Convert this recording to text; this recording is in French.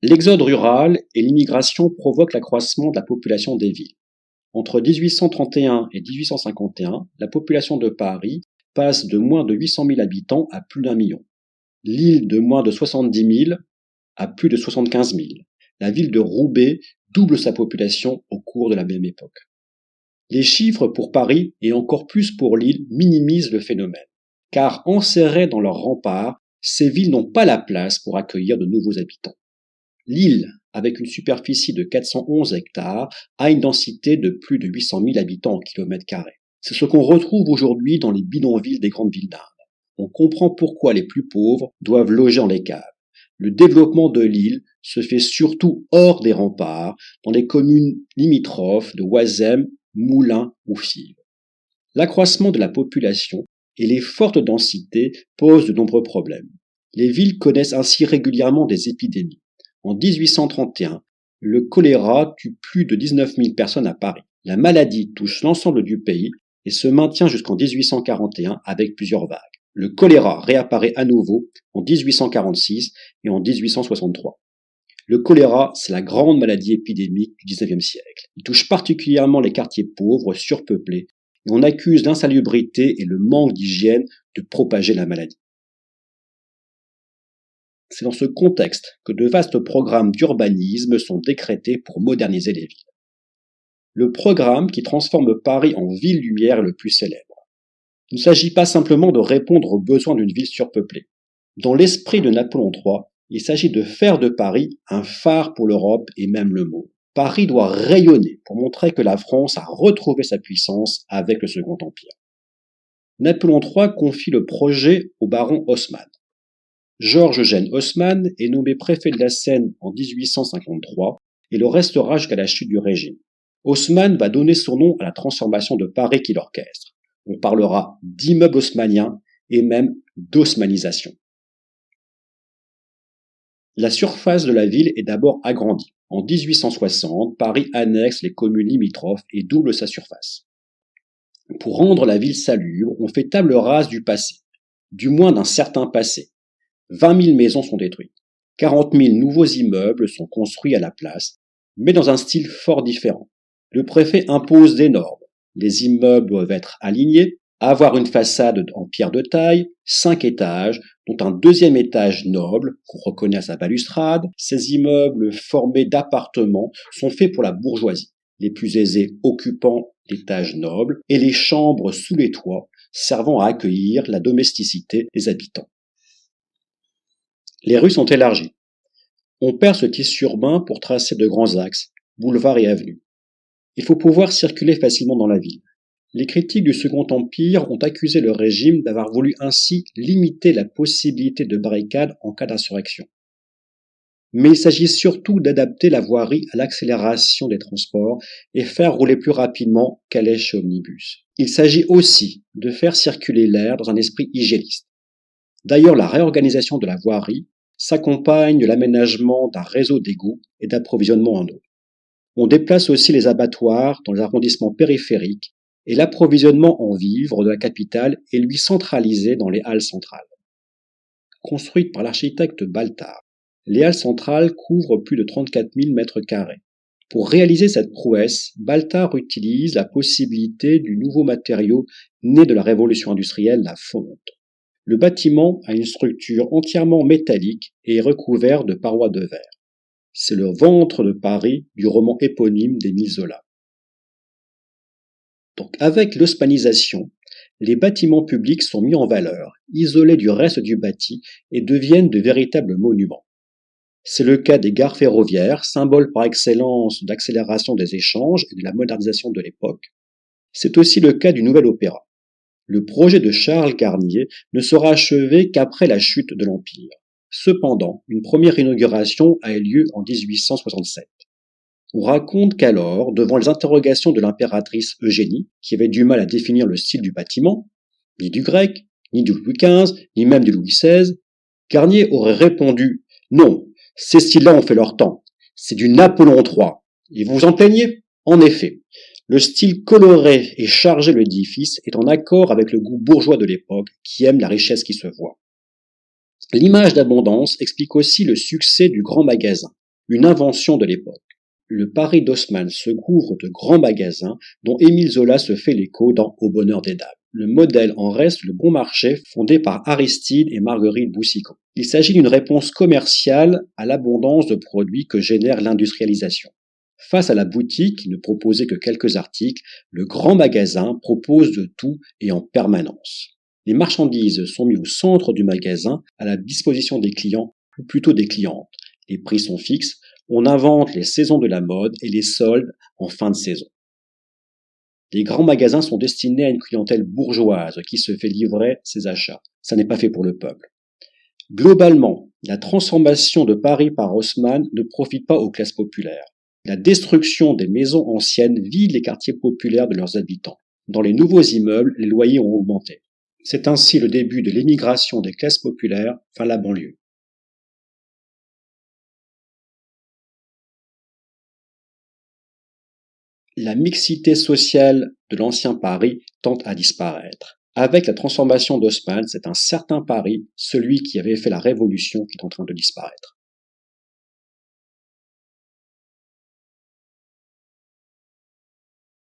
L'exode rural et l'immigration provoquent l'accroissement de la population des villes. Entre 1831 et 1851, la population de Paris passe de moins de 800 000 habitants à plus d'1 million. L'île de moins de 70 000 à plus de 75 000. La ville de Roubaix double sa population au cours de la même époque. Les chiffres pour Paris et encore plus pour l'île minimisent le phénomène, car enserrées dans leurs remparts, ces villes n'ont pas la place pour accueillir de nouveaux habitants. L'île, avec une superficie de 411 hectares, a une densité de plus de 800 000 habitants au kilomètre carré. C'est ce qu'on retrouve aujourd'hui dans les bidonvilles des grandes villes d'Inde. On comprend pourquoi les plus pauvres doivent loger dans les caves. Le développement de l'île se fait surtout hors des remparts, dans les communes limitrophes de Oisem, Moulins ou Fives. L'accroissement de la population et les fortes densités posent de nombreux problèmes. Les villes connaissent ainsi régulièrement des épidémies. En 1831, le choléra tue plus de 19 000 personnes à Paris. La maladie touche l'ensemble du pays et se maintient jusqu'en 1841 avec plusieurs vagues. Le choléra réapparaît à nouveau en 1846 et en 1863. Le choléra, c'est la grande maladie épidémique du XIXe siècle. Il touche particulièrement les quartiers pauvres, surpeuplés, et on accuse l'insalubrité et le manque d'hygiène de propager la maladie. C'est dans ce contexte que de vastes programmes d'urbanisme sont décrétés pour moderniser les villes. Le programme qui transforme Paris en ville-lumière est le plus célèbre. Il ne s'agit pas simplement de répondre aux besoins d'une ville surpeuplée. Dans l'esprit de Napoléon III, il s'agit de faire de Paris un phare pour l'Europe et même le monde. Paris doit rayonner pour montrer que la France a retrouvé sa puissance avec le Second Empire. Napoléon III confie le projet au baron Haussmann. Georges-Eugène Haussmann est nommé préfet de la Seine en 1853 et le restera jusqu'à la chute du régime. Haussmann va donner son nom à la transformation de Paris qu'il orchestre. On parlera d'immeuble haussmannien et même d'haussmannisation. La surface de la ville est d'abord agrandie. En 1860, Paris annexe les communes limitrophes et double sa surface. Pour rendre la ville salubre, on fait table rase du passé, du moins d'un certain passé. 20 000 maisons sont détruites. 40 000 nouveaux immeubles sont construits à la place, mais dans un style fort différent. Le préfet impose des normes. Les immeubles doivent être alignés, avoir une façade en pierre de taille, 5 étages, dont un deuxième étage noble, qu'on reconnaît à sa balustrade. Ces immeubles formés d'appartements sont faits pour la bourgeoisie, les plus aisés occupant l'étage noble, et les chambres sous les toits, servant à accueillir la domesticité des habitants. Les rues sont élargies. On perce le tissu urbain pour tracer de grands axes, boulevards et avenues. Il faut pouvoir circuler facilement dans la ville. Les critiques du Second Empire ont accusé le régime d'avoir voulu ainsi limiter la possibilité de barricades en cas d'insurrection. Mais il s'agit surtout d'adapter la voirie à l'accélération des transports et faire rouler plus rapidement calèches et omnibus. Il s'agit aussi de faire circuler l'air dans un esprit hygiéniste. D'ailleurs, la réorganisation de la voirie s'accompagne de l'aménagement d'un réseau d'égouts et d'approvisionnement en eau. On déplace aussi les abattoirs dans les arrondissements périphériques et l'approvisionnement en vivres de la capitale est lui centralisé dans les halles centrales. Construites par l'architecte Baltard, les halles centrales couvrent plus de 34 000 mètres carrés. Pour réaliser cette prouesse, Baltard utilise la possibilité du nouveau matériau né de la révolution industrielle, la fonte. Le bâtiment a une structure entièrement métallique et est recouvert de parois de verre. C'est le ventre de Paris du roman éponyme d'Émile Zola. Donc, avec l'haussmannisation, les bâtiments publics sont mis en valeur, isolés du reste du bâti et deviennent de véritables monuments. C'est le cas des gares ferroviaires, symbole par excellence d'accélération des échanges et de la modernisation de l'époque. C'est aussi le cas du Nouvel Opéra. Le projet de Charles Garnier ne sera achevé qu'après la chute de l'Empire. Cependant, une première inauguration a eu lieu en 1867. On raconte qu'alors, devant les interrogations de l'impératrice Eugénie, qui avait du mal à définir le style du bâtiment, ni du grec, ni du Louis XV, ni même du Louis XVI, Garnier aurait répondu « Non, ces styles-là ont fait leur temps, c'est du Napoléon III, et vous vous en plaignez ?» En effet, le style coloré et chargé de l'édifice est en accord avec le goût bourgeois de l'époque qui aime la richesse qui se voit. L'image d'abondance explique aussi le succès du grand magasin. une invention de l'époque. Le Paris d'Haussmann se couvre de grands magasins dont Émile Zola se fait l'écho dans Au bonheur des dames. Le modèle en reste le Bon Marché fondé par Aristide et Marguerite Boucicaut. Il s'agit d'une réponse commerciale à l'abondance de produits que génère l'industrialisation. Face à la boutique qui ne proposait que quelques articles, le grand magasin propose de tout et en permanence. Les marchandises sont mises au centre du magasin, à la disposition des clients, ou plutôt des clientes. Les prix sont fixes, on invente les saisons de la mode et les soldes en fin de saison. Les grands magasins sont destinés à une clientèle bourgeoise qui se fait livrer ses achats. Ça n'est pas fait pour le peuple. Globalement, la transformation de Paris par Haussmann ne profite pas aux classes populaires. La destruction des maisons anciennes vide les quartiers populaires de leurs habitants. Dans les nouveaux immeubles, les loyers ont augmenté. C'est ainsi le début de l'émigration des classes populaires vers la banlieue. La mixité sociale de l'ancien Paris tend à disparaître. Avec la transformation d'Haussmann, c'est un certain Paris, celui qui avait fait la révolution, qui est en train de disparaître.